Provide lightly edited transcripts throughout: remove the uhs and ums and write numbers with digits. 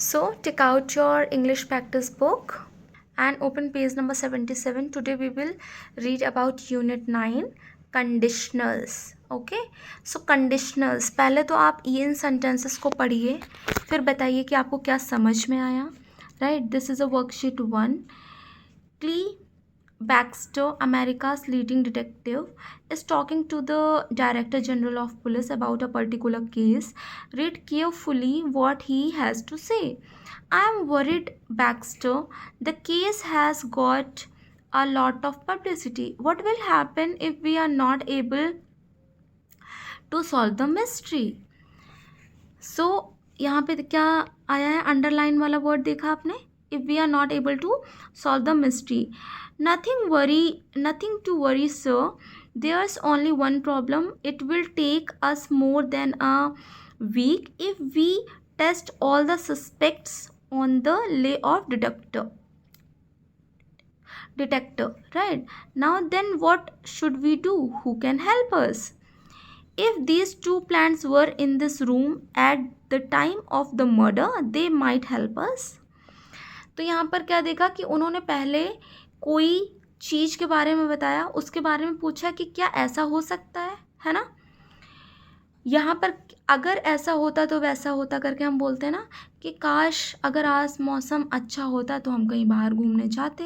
So take out your English practice book and open page number 77. Today we will read about unit 9 conditionals. Okay so conditionals, पहले तो आप इन sentences को पढ़िए, फिर बताइए कि आपको क्या समझ में आया. Right, this is a worksheet 1. क्ली Baxter, America's leading detective, is talking to the Director General of Police about a particular case. Read carefully what he has to say. I am worried, Baxter. The case has got a lot of publicity. What will happen if we are not able to solve the mystery? So, यहाँ पे क्या आया है? Underline वाला word देखा आपने? If we are not able to solve the mystery. Nothing to worry, sir. There's only one problem. It will take us more than a week if we test all the suspects on the lay of detector. Right? Now then, what should we do? Who can help us? If these two plants were in this room at the time of the murder, they might help us. तो यहाँ पर क्या देखा कि उन्होंने पहले कोई चीज़ के बारे में बताया, उसके बारे में पूछा कि क्या ऐसा हो सकता है ना. यहाँ पर अगर ऐसा होता तो वैसा होता करके हम बोलते हैं ना कि काश अगर आज मौसम अच्छा होता तो हम कहीं बाहर घूमने जाते,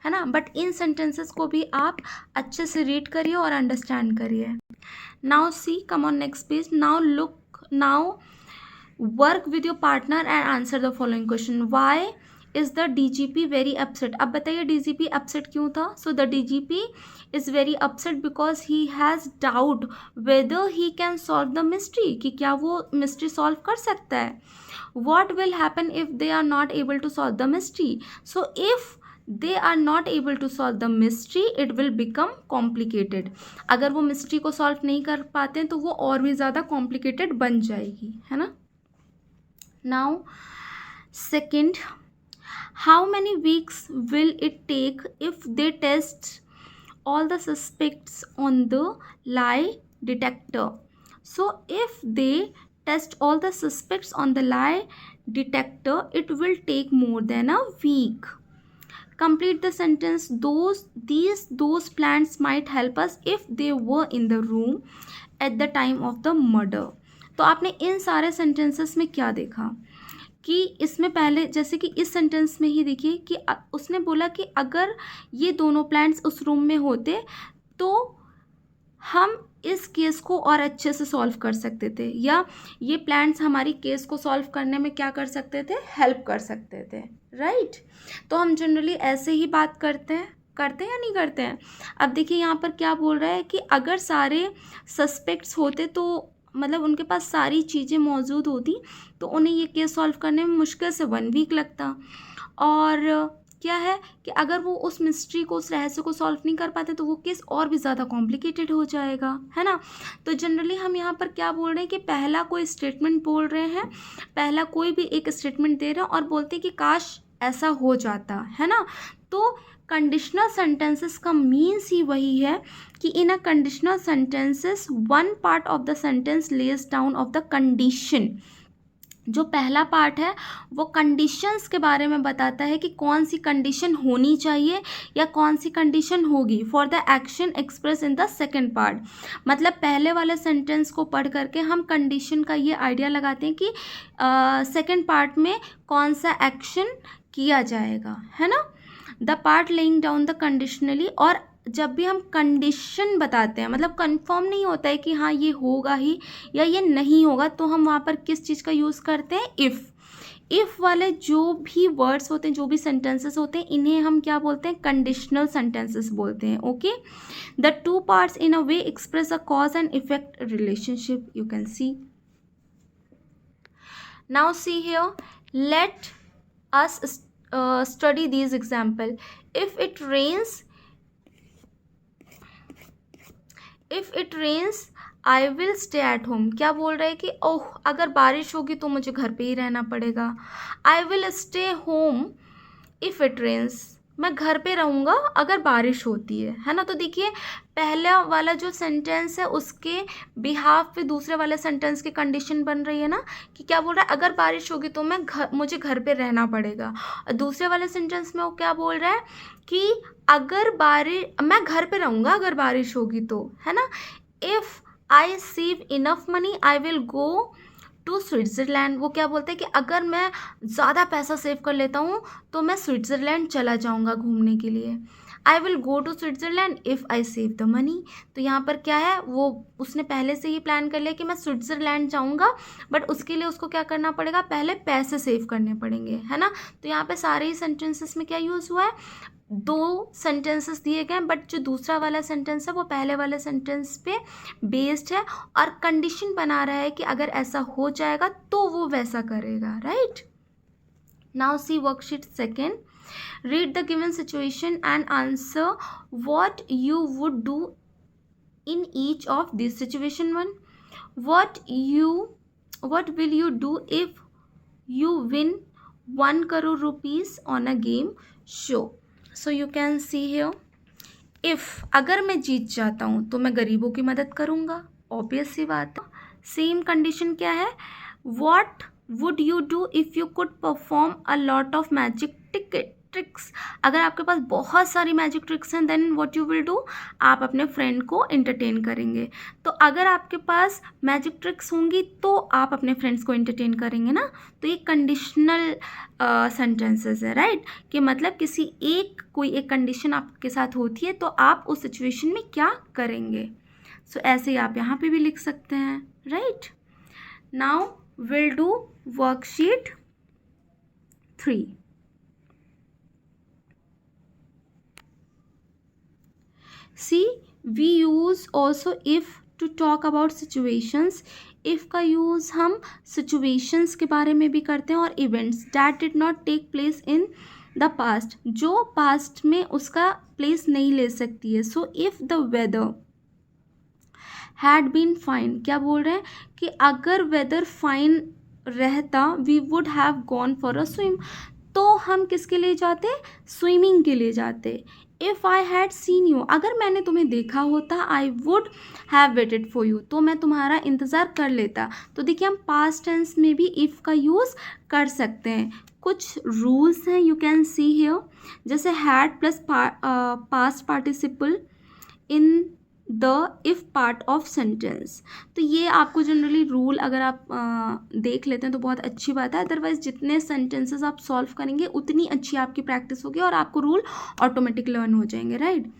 है ना. बट इन सेंटेंसेस को भी आप अच्छे से रीड करिए और अंडरस्टैंड करिए. Now see, come on next page. Now work with your partner and answer the following question. Why is the DGP very upset? अब बताइए DGP अपसेट क्यों था? So the DGP is very upset because he has doubt whether he can solve the mystery, कि क्या वो mystery solve कर सकता है. What will happen if they are not able to solve the mystery? So if they are not able to solve the mystery, it will become complicated. अगर वो mystery को solve नहीं कर पाते हैं तो वो और भी ज़्यादा कॉम्प्लिकेटेड बन जाएगी, है ना. Now second, how many weeks will it take if they test all the suspects on the lie detector? So if they test all the suspects on the lie detector, it will take more than a week. Complete the sentence. Those plants might help us if they were in the room at the time of the murder. तो आपने इन सारे sentences में क्या देखा कि इसमें पहले जैसे कि इस सेंटेंस में ही देखिए कि उसने बोला कि अगर ये दोनों प्लांट्स उस रूम में होते तो हम इस केस को और अच्छे से सॉल्व कर सकते थे, या ये प्लांट्स हमारी केस को सॉल्व करने में क्या कर सकते थे? हेल्प कर सकते थे. राइट. तो हम जनरली ऐसे ही बात करते हैं या नहीं करते हैं. अब देखिए यहाँ पर क्या बोल रहा है कि अगर सारे सस्पेक्ट्स होते तो मतलब उनके पास सारी चीज़ें मौजूद होती तो उन्हें ये केस सॉल्व करने में मुश्किल से 1 वीक लगता. और क्या है कि अगर वो उस मिस्ट्री को, उस रहस्य को सॉल्व नहीं कर पाते तो वो केस और भी ज़्यादा कॉम्प्लिकेटेड हो जाएगा, है ना. तो जनरली हम यहाँ पर क्या बोल रहे हैं कि पहला कोई स्टेटमेंट बोल रहे हैं, पहला कोई भी एक स्टेटमेंट दे रहे हैं और बोलते हैं कि काश ऐसा हो जाता, है ना. तो कंडीशनल सेंटेंसेस का मीन्स ही वही है कि in a conditional sentences one part of the sentence lays down of the condition. जो पहला पार्ट है वो कंडीशंस के बारे में बताता है कि कौन सी कंडीशन होनी चाहिए या कौन सी कंडीशन होगी for the action express in the second part. मतलब पहले वाले सेंटेंस को पढ़ करके हम कंडीशन का ये आइडिया लगाते हैं कि सेकेंड पार्ट में कौन सा एक्शन किया जाएगा, है ना. The part laying down the conditionally. और जब भी हम कंडीशन बताते हैं मतलब कंफर्म नहीं होता है कि हाँ ये होगा ही या ये नहीं होगा, तो हम वहाँ पर किस चीज़ का यूज़ करते हैं? इफ़ वाले जो भी वर्ड्स होते हैं, जो भी सेंटेंसेस होते हैं, इन्हें हम क्या बोलते हैं? कंडीशनल सेंटेंसेस बोलते हैं. Okay. The two parts in a way express a cause and effect relationship. You can see. Now see here, let us study these example. If it rains I will stay at home. क्या बोल रहे हैं कि ओह अगर बारिश होगी तो मुझे घर पे ही रहना पड़ेगा. I will stay home if it rains. मैं घर पे रहूँगा अगर बारिश होती है ना। तो देखिए पहला वाला जो सेंटेंस है उसके बिहाफ पे दूसरे वाले सेंटेंस की कंडीशन बन रही है ना, कि क्या बोल रहा है, अगर बारिश होगी तो मुझे घर पे रहना पड़ेगा। और दूसरे वाले सेंटेंस में वो क्या बोल रहा है कि मैं घर पे रहूँगा अगर बारिश होगी तो, है ना। If I save enough money I will go to Switzerland. वो क्या बोलते हैं कि अगर मैं ज़्यादा पैसा सेव कर लेता हूँ तो मैं स्विट्ज़रलैंड चला जाऊँगा घूमने के लिए। I will go to Switzerland if I save the money. तो यहाँ पर क्या है, वो उसने पहले से ही प्लान कर लिया कि मैं स्विट्ज़रलैंड जाऊँगा, बट उसके लिए उसको क्या करना पड़ेगा, पहले पैसे सेव करने पड़ेंगे, है ना। तो यहाँ पे सारे ही सेंटेंसेस में क्या यूज़ हुआ है, दो सेंटेंसेस दिए गए, बट जो दूसरा वाला सेंटेंस है वो पहले वाले सेंटेंस पे बेस्ड है और कंडीशन बना रहा है कि अगर ऐसा हो जाएगा तो वो वैसा करेगा, right. Now C worksheet second, read the given situation and answer what you would do in each of these. Situation 1, what will you do if you win 1 crore rupees on a game show? So you can see here, if अगर मैं जीत जाता हूँ तो मैं गरीबों की मदद करूँगा, ऑब्वियस सी बात है। सेम कंडीशन क्या है, what would you do if you could perform a lot of magic tricks. अगर आपके पास बहुत सारी मैजिक ट्रिक्स हैं then what you will do, आप अपने फ्रेंड को एंटरटेन करेंगे। तो अगर आपके पास मैजिक ट्रिक्स होंगी तो आप अपने फ्रेंड्स को एंटरटेन करेंगे ना। तो ये कंडीशनल सेंटेंसेस है, राइट, कि मतलब कोई एक कंडीशन आपके साथ होती है तो आप उस सिचुएशन में क्या करेंगे। सो ऐसे ही आप यहाँ पे भी लिख सकते हैं, right. Now will do worksheet 3। See, we use also if to talk about situations. if का use हम situations के बारे में भी करते हैं और events that did not take place in the past, जो past में उसका place नहीं ले सकती है। So if the weather had been fine, क्या बोल रहे हैं कि अगर weather fine रहता we would have gone for a swim, तो हम किसके लिए जाते, स्विमिंग के लिए जाते। If I had seen you, अगर मैंने तुम्हें देखा होता, I would have waited for you, तो मैं तुम्हारा इंतज़ार कर लेता। तो देखिए हम पास्ट टेंस में भी इफ़ का यूज़ कर सकते हैं। कुछ रूल्स हैं, यू कैन सी हियर, जैसे had plus past participle in the if part of sentence. तो ये आपको जनरली रूल अगर आप देख लेते हैं तो बहुत अच्छी बात है, अदरवाइज जितने सेंटेंसेस आप सॉल्व करेंगे उतनी अच्छी आपकी प्रैक्टिस होगी और आपको रूल ऑटोमेटिक लर्न हो जाएंगे, right.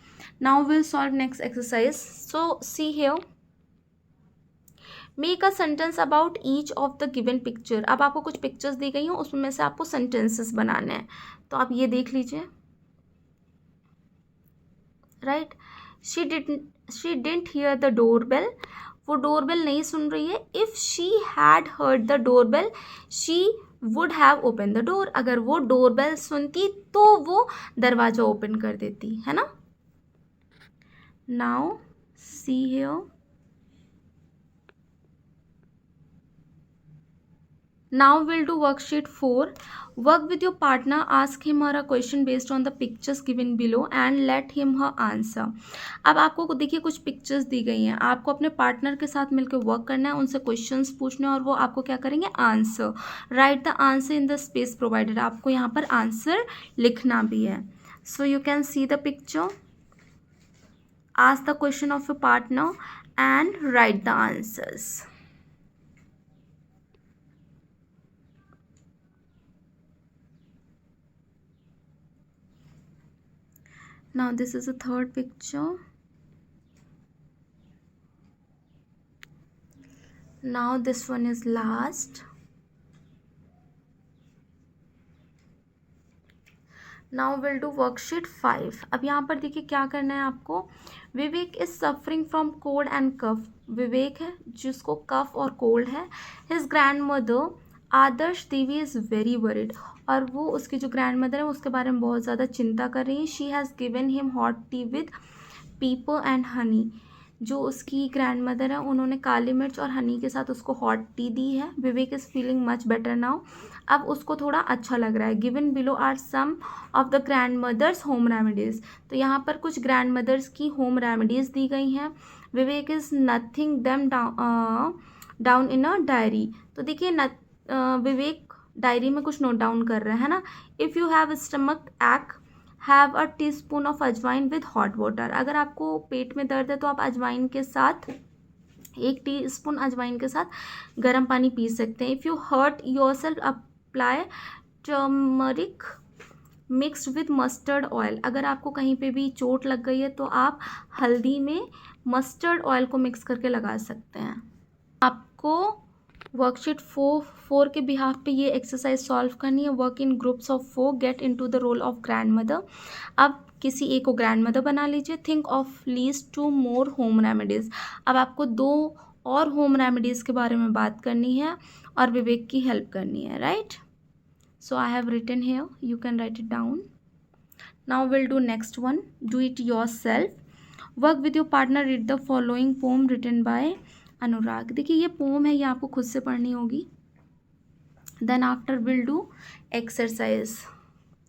Now will solve next exercise. So see here, make a sentence about each of the given picture. अब आपको कुछ पिक्चर्स दी गई हैं, उसमें से आपको सेंटेंसेस बनाने हैं, तो आप ये देख लीजिए, right. She didn't here the doorbell, वो डोरबेल नहीं सुन रही है। If she had heard the doorbell she would have open the door, अगर वो डोरबेल सुनती तो वो दरवाज़ा ओपन कर देती, है ना। Now see here, now we'll do worksheet 4. Work with your partner, ask him or a question based on the pictures given below and let him her answer. अब आपको देखिए कुछ पिक्चर्स दी गई हैं, आपको अपने पार्टनर के साथ मिलकर वर्क करना है, उनसे क्वेश्चंस पूछने और वो आपको क्या करेंगे, answer. Right the answer in the space provided, आपको यहाँ पर आंसर लिखना भी है। So you can see the picture, ask the question of your partner and right the answers. Now this is the third picture. Now this one is last. Now we'll do worksheet 5. अब यहाँ पर देखिए क्या करना है आपको, Vivek is suffering from cold and cough, Vivek है जिसको कफ और कोल्ड है। His grandmother Adarsh Devi is very worried, और वो उसकी जो ग्रैंड मदर है उसके बारे में बहुत ज़्यादा चिंता कर रही है। She has given him hot T with पीपर एंड हनी, जो उसकी ग्रैंड मदर है उन्होंने काली मिर्च और हनी के साथ उसको हॉट टी दी है। Vivek is feeling much better now, अब उसको थोड़ा अच्छा लग रहा है. Given below are some of the grandmother's home remedies. तो यहाँ पर कुछ ग्रैंड मदर्स की होम रेमेडीज दी गई हैं. Vivek is nothing them down in a diary. तो देखिए विवेक डायरी में कुछ नोट डाउन कर रहे हैं ना. इफ़ यू हैव स्टमक एक् have a tea spoon of अजवाइन विद हॉट वाटर. अगर आपको पेट में दर्द है तो आप अजवाइन के साथ 1 टीस्पून अजवाइन के साथ गर्म पानी पी सकते हैं. If you hurt yourself apply turmeric mixed with mustard oil. अगर आपको कहीं पे भी चोट लग गई है तो आप हल्दी में मस्टर्ड ऑयल को मिक्स करके लगा सकते हैं. आपको वर्कशीट 4 के बिहाफ पे ये एक्सरसाइज सॉल्व करनी है. Work in groups of 4, get into the role of grandmother. अब किसी एक को ग्रैंड मदर बना लीजिए. Think of least 2 more home remedies. अब आपको 2 और होम रेमेडीज़ के बारे में बात करनी है और विवेक की हेल्प करनी है. Right. So I have written here, you can write it down. Now will do next one. Do it yourself. Work with your partner. Read the following poem written by Anurag. देखिए ये pome है, ये आपको खुद से पढ़नी होगी. Then after will do exercise.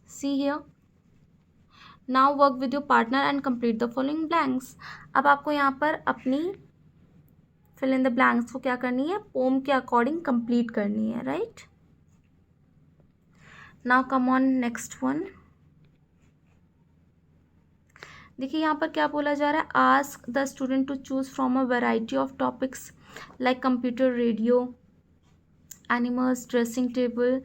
See here. Now work with your partner and complete the following blanks. अब आपको यहाँ पर अपनी फिल इन द ब्लैंक्स को क्या करनी है, पोम के अकॉर्डिंग कंप्लीट करनी है. Right. Now come on next one. देखिए यहाँ पर क्या बोला जा रहा है. Ask the student to choose from a variety of topics like computer, radio, animals, dressing table,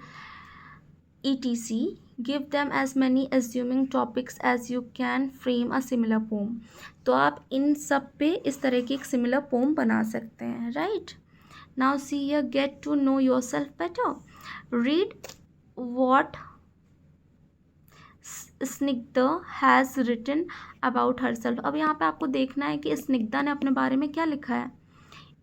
etc. Give them as many assuming topics as you can. Frame a similar poem. तो आप इन सब पे इस तरह की एक सिमिलर पोम बना सकते हैं. Right. Now see here. Get to know yourself better. Read what Snigdha has written about herself. अब यहाँ पे आपको देखना है कि स्निग्धा ने अपने बारे में क्या लिखा है.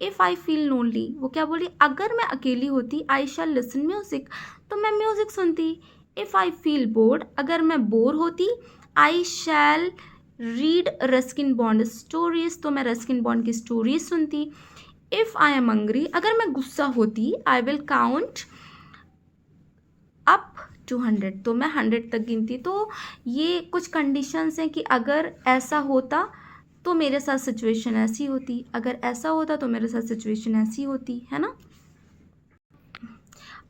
इफ़ आई फील लोनली, वो क्या बोली, अगर मैं अकेली होती, आई शैल लिसन म्यूजिक, तो मैं म्यूजिक सुनती. इफ़ आई फील बोर्ड, अगर मैं बोर होती, I shall read Ruskin Bond stories, तो मैं रस्किन बॉन्ड की स्टोरीज सुनती. इफ़ आई एम हंग्री, अगर मैं गुस्सा होती, I will count up to 100, तो मैं 100 तक गिनती. तो ये कुछ कंडीशंस हैं कि अगर ऐसा होता तो मेरे साथ सिचुएशन ऐसी होती, अगर ऐसा होता तो मेरे साथ सिचुएशन ऐसी होती, है ना.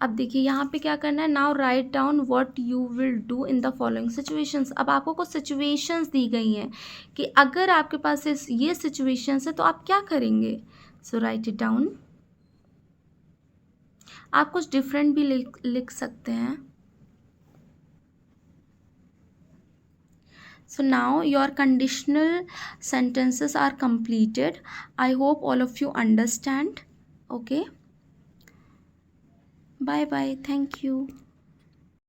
अब देखिए यहाँ पे क्या करना है. Now write down what you will do in the following situations. अब आपको कुछ सिचुएशंस दी गई हैं कि अगर आपके पास ये सिचुएशंस है तो आप क्या करेंगे. सो राइट इट डाउन. आप कुछ डिफरेंट भी लिख सकते हैं. So now your conditional sentences are completed. I hope all of you understand. Okay. Bye bye. Thank you.